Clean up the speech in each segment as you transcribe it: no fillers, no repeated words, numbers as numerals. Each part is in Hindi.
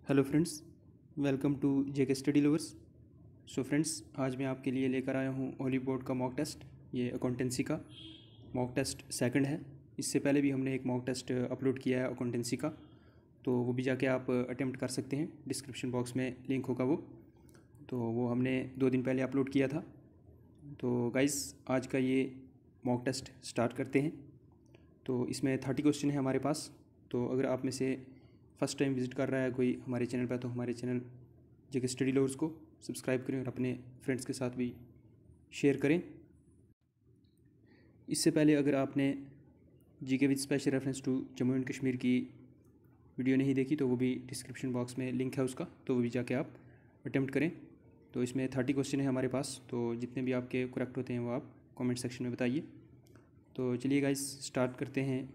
Hello friends, welcome to JK study lovers. So friends, आज मैं आपके लिए लेकर आया हूँ ओली बोर्ड का मॉक टेस्ट। ये अकाउंटेंसी का मॉक टेस्ट सेकंड है। इससे पहले भी हमने एक मॉक टेस्ट अपलोड किया है अकाउंटेंसी का, तो वो भी जाके आप अटेम्प्ट कर सकते हैं। डिस्क्रिप्शन बॉक्स में लिंक होगा वो हमने 2 दिन पहले अपलोड किया था। तो गाइस, आज का ये मॉक टेस्ट स्टार्ट करते हैं। तो इसमें 30 क्वेश्चन है हमारे पास। तो अगर आप में से फर्स्ट टाइम विज़िट कर रहा है कोई हमारे चैनल पर, तो हमारे चैनल जेके स्टडी लवर्स को सब्सक्राइब करें और अपने फ्रेंड्स के साथ भी शेयर करें। इससे पहले अगर आपने GK with special reference to Jammu and Kashmir की वीडियो नहीं देखी, तो वो भी डिस्क्रिप्शन बॉक्स में लिंक है उसका, तो वो भी जाके आप अटेम्प्ट करें। तो इसमें 30 क्वेश्चन है हमारे पास, तो जितने भी आपके करेक्ट होते हैं वो आप कमेंट सेक्शन में बताइए। तो चलिए गाइस, स्टार्ट करते हैं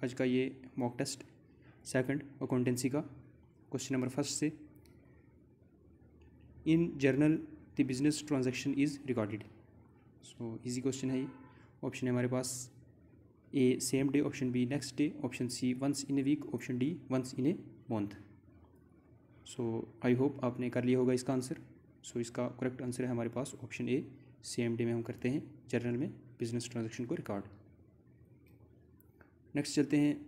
आज का ये मॉक टेस्ट सेकंड अकाउंटेंसी का। क्वेश्चन नंबर फर्स्ट से, in journal the business transaction is recorded. So easy question है ये। ऑप्शन है हमारे पास A same day, option B next day, option C once in a week, option D once in a month. So I hope आपने कर लिया होगा इसका आंसर। सो इसका करेक्ट आंसर है हमारे पास ऑप्शन ए, सेम डे में हम करते हैं जर्नल में बिजनेस ट्रांजैक्शन को रिकॉर्ड। नेक्स्ट चलते हैं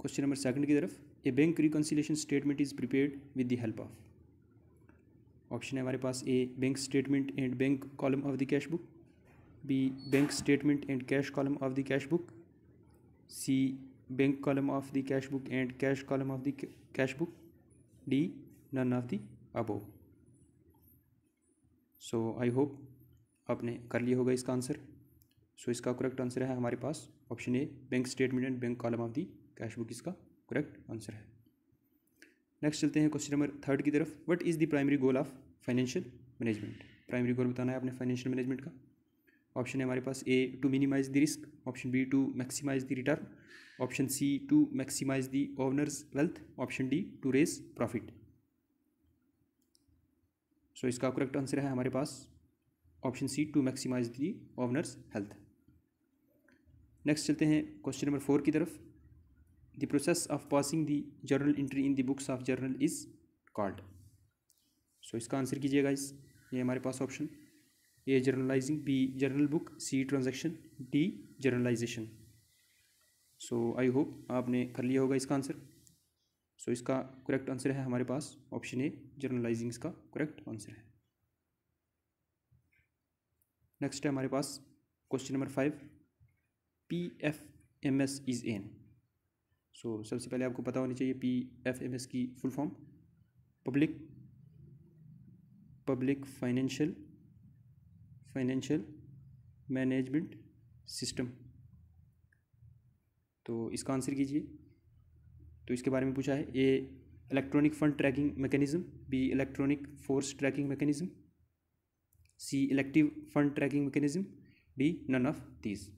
क्वेश्चन नंबर सेकंड की तरफ। A bank reconciliation statement is prepared with the help of. Option है हमारे पास A bank statement and bank column of the cash book, B bank statement and cash column of the cash book, C bank column of the cash book and cash column of the cash book, D none of the above. So I hope आपने कर लिया होगा इसका आंसर। सो इसका करेक्ट आंसर है हमारे पास option A, bank statement and bank column of the cash book इसका करेक्ट आंसर है। नेक्स्ट चलते हैं क्वेश्चन नंबर थर्ड की तरफ। What is the primary goal of financial management. Primary goal बताना है आपने फाइनेंशियल मैनेजमेंट का। ऑप्शन है हमारे पास A to minimise the risk, option B to maximise the return, option C to maximise the owner's wealth, option D to raise profit. So इसका करेक्ट आंसर है हमारे पास option C to maximise the owner's health. Next चलते हैं क्वेश्चन नंबर 4 की तरफ। The process of passing the journal entry in the books of journal is called. So इसका आंसर कीजिएगा इस, ये हमारे पास option A journalising, B journal book, C transaction, D journalisation. So I hope आपने कर लिया होगा इसका आंसर। सो इसका करेक्ट आंसर है हमारे पास ऑप्शन ए जर्नलाइजिंग इसका करेक्ट आंसर है। नेक्स्ट है हमारे पास question number 5। PFMS is an. So सबसे पहले आपको पता होनी चाहिए PFMS की full form public financial management system. तो इसका आंसर कीजिए। तो इसके बारे में पूछा है, A electronic fund tracking mechanism, B electronic force tracking mechanism, C elective fund tracking mechanism, D none of these.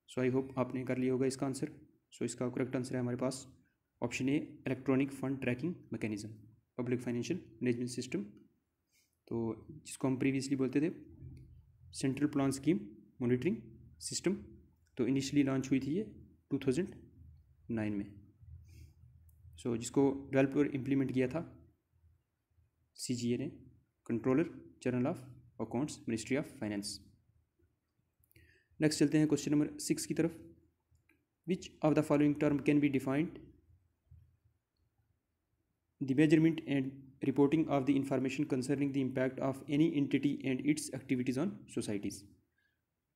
So I hope आपने कर लिया होगा इसका आंसर। सो इसका करेक्ट आंसर है हमारे पास option A electronic fund tracking mechanism, public financial management system. तो जिसको हम प्रीवियसली बोलते थे central plan scheme monitoring system. तो इनिशियली लॉन्च हुई थी ये 2009 में। सो जिसको डेवलप और इम्प्लीमेंट किया था CGA ने, controller general of accounts, ministry of finance. Next चलते हैं क्वेश्चन नंबर 6 की तरफ। Which of the following term can be defined the measurement and reporting of the information concerning the impact of any entity and its activities on societies.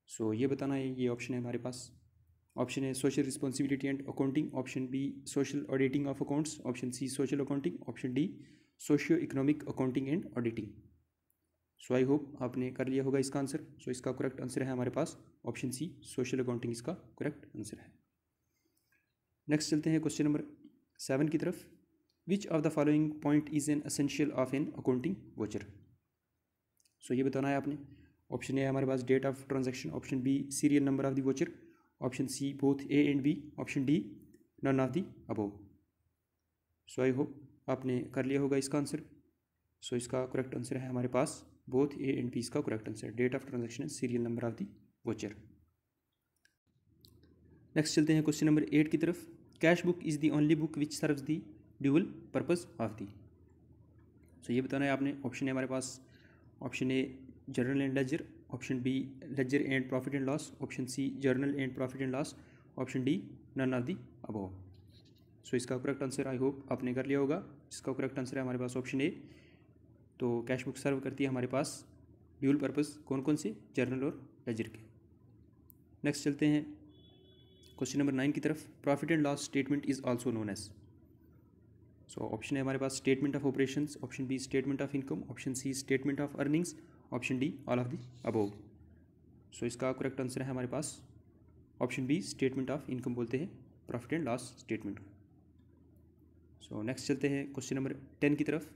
So ये बताना है, ये ऑप्शन है हमारे पास। ऑप्शन है social responsibility and accounting, option B social auditing of accounts, option C social accounting, option D socio economic accounting and auditing. So I hope आपने कर लिया होगा इसका आंसर। सो इसका करेक्ट आंसर है हमारे पास ऑप्शन सी सोशल अकाउंटिंग इसका करेक्ट आंसर है। नेक्स्ट चलते हैं क्वेश्चन नंबर 7 की तरफ। Which of the following point is an essential of an accounting voucher. So ये बताना है आपने। ऑप्शन ए हमारे पास date of transaction, option B serial number of the voucher, option C both A and B, option D none of the above. So I hope आपने कर लिया होगा इसका आंसर। सो इसका करेक्ट आंसर है हमारे पास बोथ ए एंड बी इसका correct answer, date of transaction serial number of the voucher. Next चलते हैं क्वेश्चन नंबर 8 की तरफ। Cash book is the only book which serves the dual purpose of the. So ये बताना है आपने। ऑप्शन है हमारे पास, option A journal and ledger, option B ledger and profit and loss, option C journal and profit and loss, option D none of the above. So इसका करेक्ट आंसर आई होप आपने कर लिया होगा। इसका करेक्ट आंसर है हमारे पास ऑप्शन ए। तो कैश बुक सर्व करती है हमारे पास ड्यूल पर्पस कौन कौन से, जर्नल और लेजर के। नेक्स्ट चलते हैं क्वेश्चन नंबर 9 की तरफ। Profit and loss statement is also known as. So option है हमारे पास statement of operations, option B statement of income, option C statement of earnings, option D all of the above. So इसका करेक्ट आंसर है हमारे पास option B statement of income बोलते हैं प्रॉफिट एंड लॉस स्टेटमेंट को। सो नेक्स्ट चलते हैं क्वेश्चन नंबर 10 की तरफ।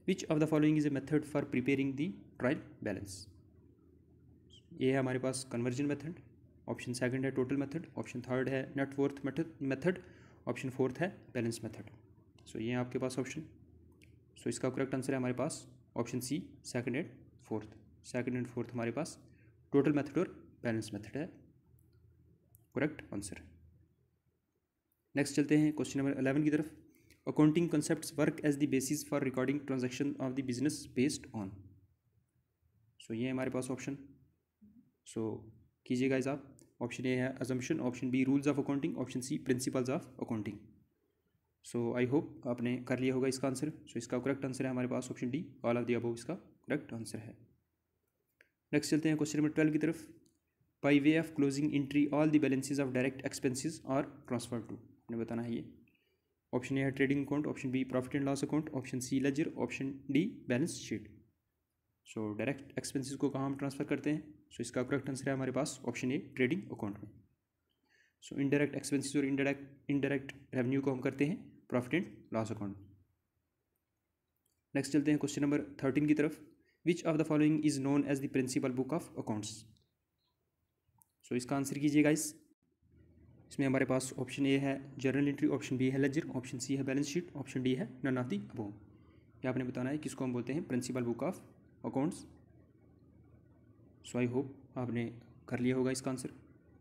Which of the following is a method for preparing the trial balance. ये है हमारे पास कन्वर्जन मेथड, ऑप्शन सेकंड है टोटल मेथड, ऑप्शन थर्ड है net worth method, option fourth है बैलेंस मेथड। सो ये है आपके पास ऑप्शन। सो इसका करेक्ट आंसर है हमारे पास option C second and fourth. Second and fourth हमारे पास टोटल मेथड और बैलेंस मेथड है करेक्ट आंसर। नेक्स्ट चलते हैं क्वेश्चन नंबर 11 की तरफ। Accounting concepts work as the basis for recording transaction of the business based on. So ये है हमारे पास ऑप्शन। सो कीजिए गाइस आप। ऑप्शन ए है assumption, option B rules of accounting, option C principles of accounting. So I hope आपने कर लिया होगा इसका आंसर। सो इसका करेक्ट आंसर है हमारे पास option D all of the above, इसका करेक्ट आंसर है। नेक्स्ट चलते हैं क्वेश्चन नंबर 12 की तरफ। By way of closing entry all the balances of direct expenses are transfer to. आपने बताना है ये। ऑप्शन ए है trading account, option B profit and loss account, option C ledger, option D balance sheet. So direct expenses को कहाँ हम ट्रांसफ़र करते हैं। सो इसका करेक्ट आंसर है हमारे पास ऑप्शन ए ट्रेडिंग अकाउंट में। सो इनडायरेक्ट एक्सपेंसेस और इनडायरेक्ट रेवेन्यू को हम करते हैं profit and loss account. Next चलते हैं क्वेश्चन नंबर 13 की तरफ। Which of the following is known as the principal book of accounts. So इसका आंसर कीजिए गाइस। इसमें हमारे पास ऑप्शन ए है जर्नल एंट्री, ऑप्शन बी है लेजर, ऑप्शन सी है बैलेंस शीट, ऑप्शन डी है नन ऑफ द अबव। ये आपने बताना है किसको हम बोलते हैं principal book of accounts. So I hope आपने कर लिया होगा इसका आंसर।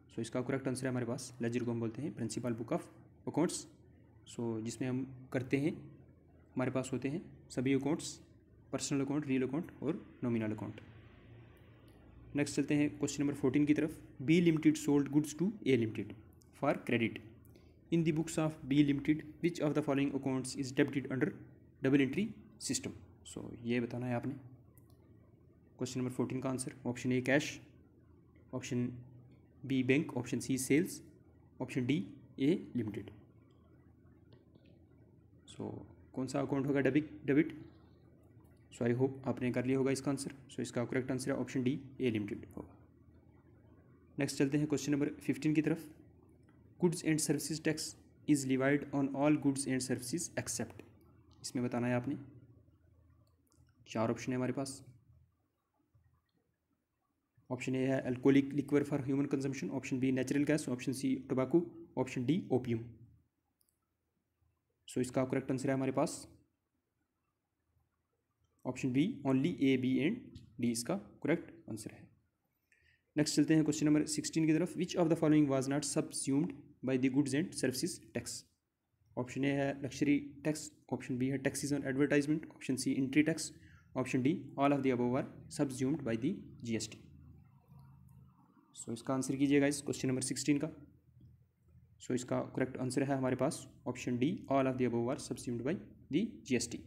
सो इसका करेक्ट आंसर है हमारे पास लेजर को हम बोलते हैं principal book of accounts. So जिसमें हम करते हैं, हमारे पास होते हैं सभी accounts, personal account, real account और नॉमिनल अकाउंट। नेक्स्ट चलते हैं क्वेश्चन नंबर 14 की तरफ। B limited sold goods to A limited for credit in the books of B limited. Which of the following accounts is debited under double entry system. So ये बताना है आपने क्वेश्चन नंबर 14 का answer. Option A cash, option B bank, option C sales, option D A limited. So कौन सा अकाउंट होगा डेबिट। सो आई होप आपने कर लिया होगा इसका आंसर। सो इसका करेक्ट आंसर है ऑप्शन डी ए लिमिटेड होगा। नेक्स्ट चलते हैं क्वेश्चन नंबर 15 की तरफ। Goods and services tax is levied on all goods and services except. इसमें बताना है आपने। 4 ऑप्शन है हमारे पास। ऑप्शन ए है alcoholic liquor for human consumption, option B natural gas, option C tobacco, option D opium. So इसका करेक्ट आंसर है हमारे पास option B only A B and D, इसका करेक्ट आंसर है। नेक्स्ट चलते हैं क्वेश्चन नंबर 16 की तरफ। Which of the following was not subsumed by the goods and services tax. Option A है लग्जरी टैक्स, ऑप्शन बी है taxes on advertisement, option C entry tax, option D all of the above are subsumed by the GST. So इसका आंसर कीजिएगा इस क्वेश्चन नंबर 16 का। सो इसका करेक्ट आंसर है हमारे पास option D all of the above are subsumed by the GST.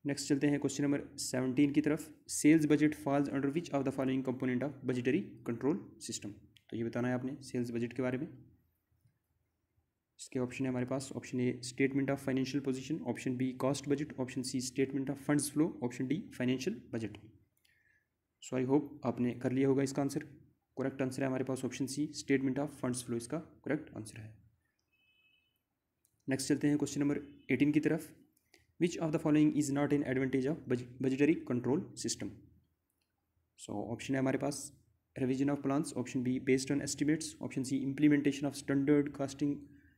Next चलते हैं क्वेश्चन नंबर 17 की तरफ। Sales budget falls under which of the following component of budgetary control system. तो ये बताना है आपने सेल्स बजट के बारे में। इसके ऑप्शन है हमारे पास। Option A statement of financial position, option B cost budget, option C statement of funds flow, option D financial budget. So I hope आपने कर लिया होगा इसका आंसर। करेक्ट आंसर है हमारे पास option C statement of funds flow, इसका करेक्ट आंसर है। नेक्स्ट चलते हैं क्वेश्चन नंबर 18 की तरफ। Which of the following is not in advantage of budgetary control system. So option है हमारे पास revision of plans, option B based on estimates, option C implementation of standard costing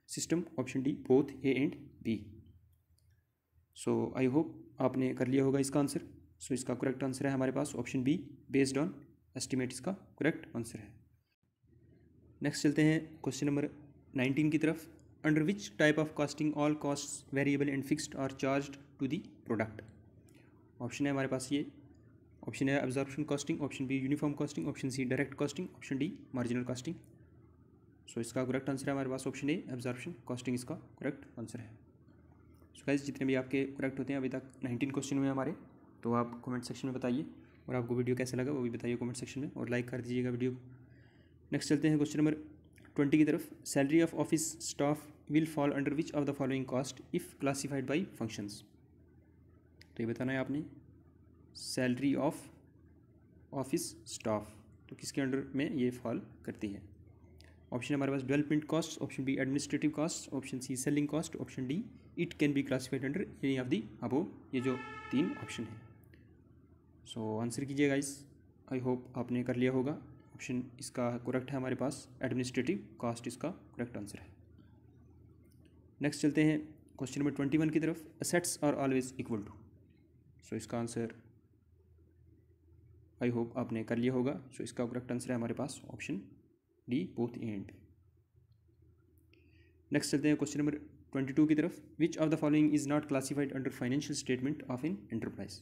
system, option D both A and B. So I hope आपने कर लिया होगा इसका आंसर। सो इसका करेक्ट आंसर है हमारे पास option B based on estimate, इसका करेक्ट आंसर है। नेक्स्ट चलते हैं क्वेश्चन नंबर 19 की तरफ। Under which type of costing all cost variable and fixed are charged to the product. Option है हमारे पास ये, ऑप्शन है absorption costing, option B uniform costing, option C direct costing, option D marginal costing. So इसका करेक्ट आंसर है हमारे पास ऑप्शन ए एब्जॉर्प्शन कॉस्टिंग इसका करेक्ट आंसर है। सो गाइस जितने भी आपके करेक्ट होते हैं अभी तक 19 क्वेश्चन हुए हमारे, तो आप कमेंट सेक्शन में बताइए और आपको वीडियो कैसा लगा वो भी बताइए कमेंट सेक्शन में और लाइक कर दीजिएगा वीडियो को। नेक्स्ट चलते हैं क्वेश्चन नंबर 20 की तरफ। Salary of office staff will fall under which of the following cost if classified by functions. तो ये बताना है आपने, सैलरी ऑफ ऑफिस स्टाफ तो किसके अंडर में ये फॉल करती है। ऑप्शन हमारे पास development cost, option B administrative cost, option C selling cost, option D it can be classified under any of the above. ये जो 3 ऑप्शन है। सो आंसर कीजिएगा इस, आई होप आपने कर लिया होगा। ऑप्शन इसका करेक्ट है हमारे पास एडमिनिस्ट्रेटिव कॉस्ट इसका करेक्ट आंसर है। नेक्स्ट चलते हैं क्वेश्चन नंबर 21 की तरफ। Assets are always equal to. So इसका आंसर आई होप आपने कर लिया होगा। सो इसका करेक्ट आंसर है हमारे पास option D both and. Next चलते हैं क्वेश्चन नंबर 22 की तरफ। Which of the following is not classified under financial statement of an enterprise.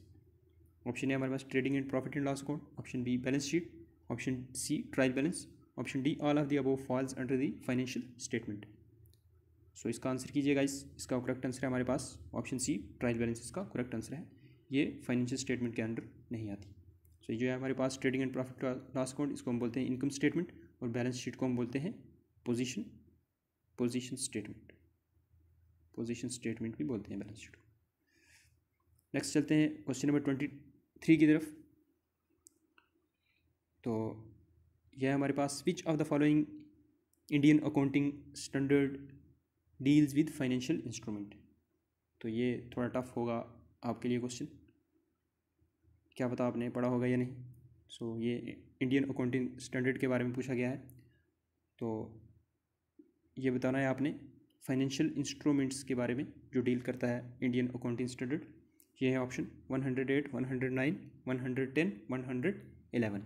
Option है हमारे पास trading and profit and loss account, option B balance sheet, option C trial balance, option D all of the above falls under the financial statement. So इसका आंसर कीजिएगा इसका करेक्ट आंसर है हमारे पास ऑप्शन सी ट्रायल बैलेंस इसका करेक्ट आंसर है। ये फाइनेंशियल स्टेटमेंट के अंडर नहीं आती। सो ये जो है हमारे पास trading and profit loss account इसको हम बोलते हैं इनकम स्टेटमेंट और बैलेंस शीट को हम बोलते हैं पोजीशन स्टेटमेंट भी बोलते हैं बैलेंस शीट को। नेक्स्ट चलते हैं क्वेश्चन नंबर 23 की तरफ। तो यह है हमारे पास which of the following Indian accounting standard deals with financial instrument. तो ये थोड़ा टफ होगा आपके लिए क्वेश्चन, क्या पता आपने पढ़ा होगा या नहीं। सो ये इंडियन अकाउंटिंग स्टैंडर्ड के बारे में पूछा गया है, तो ये बताना है आपने फाइनेंशियल इंस्ट्रूमेंट्स के बारे में जो डील करता है इंडियन अकाउंटिंग स्टैंडर्ड। ये है ऑप्शन 108, 109, 110, 111।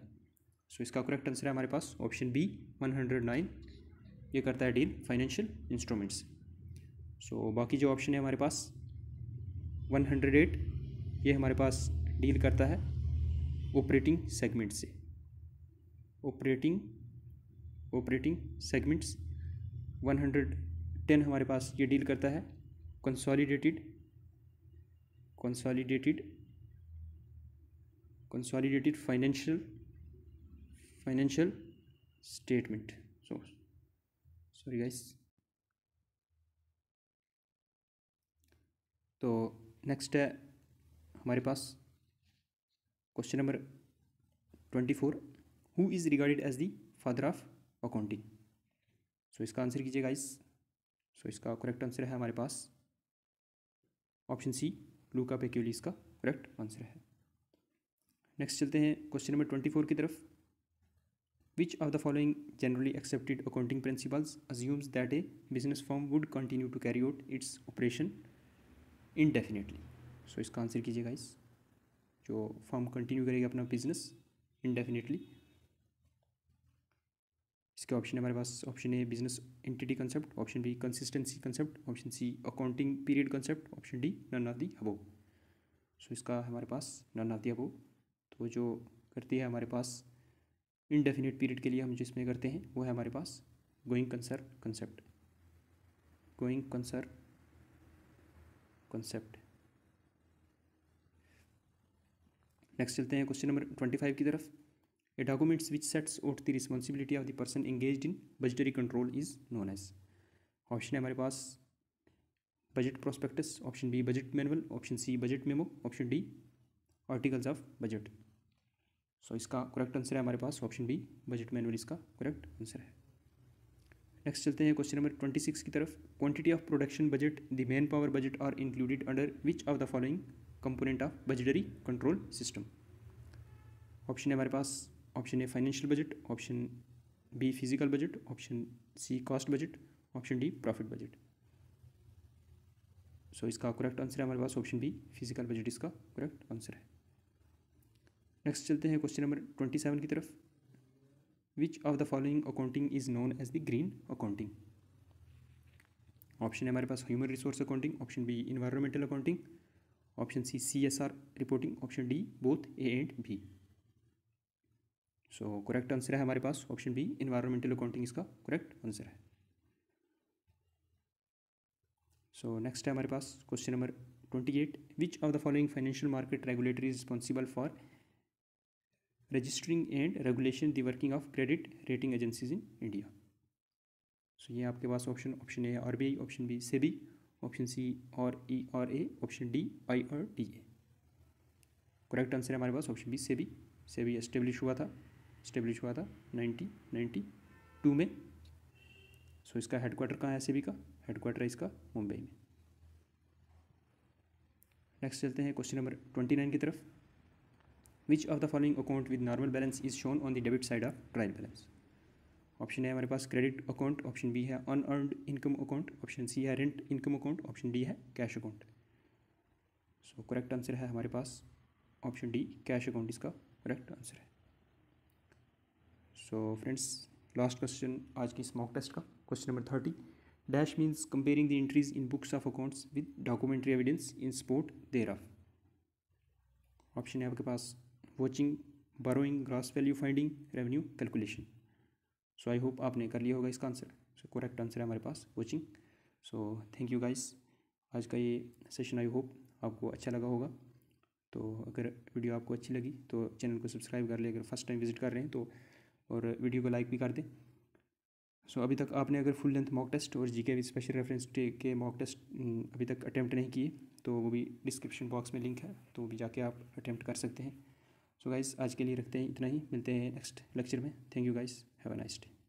सो इसका करेक्ट आंसर है हमारे पास ऑप्शन बी 109। ये करता है डील फाइनेंशियल इंस्ट्रूमेंट्स। सो बाकी जो ऑप्शन है हमारे पास 108 ये हमारे पास डील करता है ऑपरेटिंग सेगमेंट से, ऑपरेटिंग सेगमेंट्स। 110 हमारे पास ये डील करता है consolidated financial statement. Sorry guys. तो नेक्स्ट है हमारे पास question number 24। Who is regarded as the father of accounting. So इसका आंसर कीजिए गाइस। सो इसका करेक्ट आंसर है हमारे पास ऑप्शन सी लूका पैकियोली इसका करेक्ट आंसर है। नेक्स्ट चलते हैं क्वेश्चन नंबर 24 की तरफ। Which of the following generally accepted accounting principles assumes that a business firm would continue to carry out its operation indefinitely. So इसका आंसर कीजिए गाइस, जो फर्म कंटिन्यू करेगी अपना बिजनेस इनडेफिनेटली। इसके ऑप्शन है हमारे पास option A business entity concept, option B consistency concept, option C accounting period concept, option D none of the above. So इसका हमारे पास नन ऑफ दी अबोव। तो जो करती है हमारे पास इनडेफिनेट पीरियड के लिए हम जिसमें करते हैं वो है हमारे पास गोइंग कंसर्न कंसेप्ट। नेक्स्ट चलते हैं क्वेश्चन नंबर 25 की तरफ। A documents which sets out the responsibility of the person engaged in budgetary control is known as. Option है हमारे पास budget prospectus, option B budget manual, option C budget memo, option D articles of budget. So इसका करेक्ट आंसर है हमारे पास ऑप्शन बी बजट मैनुअल इसका करेक्ट आंसर है। नेक्स्ट चलते हैं क्वेश्चन नंबर 26 की तरफ। Quantity of production budget the man power budget are included under which of the following component of budgetary control system. Option है हमारे पास option A financial budget, option B physical budget, option C cost budget, option D profit budget. So इसका करेक्ट आंसर है हमारे पास ऑप्शन बी फिजिकल बजट इसका करेक्ट आंसर है। नेक्स्ट चलते हैं क्वेश्चन नंबर 27 की तरफ। Which of the following accounting is known as the green accounting. Option है हमारे पास human resource accounting, option B environmental accounting, option C CSR reporting, option D both A and B. So correct answer है हमारे पास ऑप्शन बी इन्वायरमेंटल अकाउंटिंग इसका करेक्ट आंसर है। सो नेक्स्ट है हमारे पास question number 28, which of the following financial market regulatory is responsible for registering and regulation the working of credit rating agencies in India. So ये आपके पास option A RBI, option B SEBI, option C ERA, option D IRDA। Correct answer है हमारे पास option B SEBI. SEBI establish हुआ था 1992 में। सो इसका हेडक्वार्टर कहाँ है सेबी का? हेडक्वार्टर है इसका मुंबई में। नेक्स्ट चलते हैं क्वेश्चन नंबर 29 की तरफ। Which of the following account with normal balance is shown on the debit side of trial balance. Option है हमारे पास क्रेडिट अकाउंट, ऑप्शन बी है unearned income account, option C है rent income account, option D है cash account. So correct answer है हमारे पास ऑप्शन डी कैश अकाउंट इसका करेक्ट आंसर है। सो फ्रेंड्स लास्ट क्वेश्चन आज की इस मॉक टेस्ट का question number 30, dash means comparing the entries in books of accounts with documentary evidence in support thereof. Option है आपके पास vouching, borrowing, gross value finding, revenue calculation. So I hope आपने कर लिया होगा इसका आंसर। सो करेक्ट आंसर है हमारे पास vouching. So thank you guys, आज का ये सेशन आई होप आपको अच्छा लगा होगा। तो अगर वीडियो आपको अच्छी लगी तो चैनल को सब्सक्राइब कर ले, अगर फर्स्ट टाइम विजिट कर रहे हैं तो, और वीडियो को लाइक भी कर दें। सो अभी तक आपने अगर फुल लेंथ मॉक टेस्ट और जीके विद स्पेशल रेफरेंस के मॉक टेस्ट अभी तक अटैम्प्ट नहीं किए तो वो भी डिस्क्रिप्शन बॉक्स में लिंक है, तो भी जाके आप अटैम्प्ट कर सकते हैं। सो गाइस आज के लिए रखते हैं इतना ही, मिलते हैं नेक्स्ट लेक्चर में। Thank you guys, have a nice day.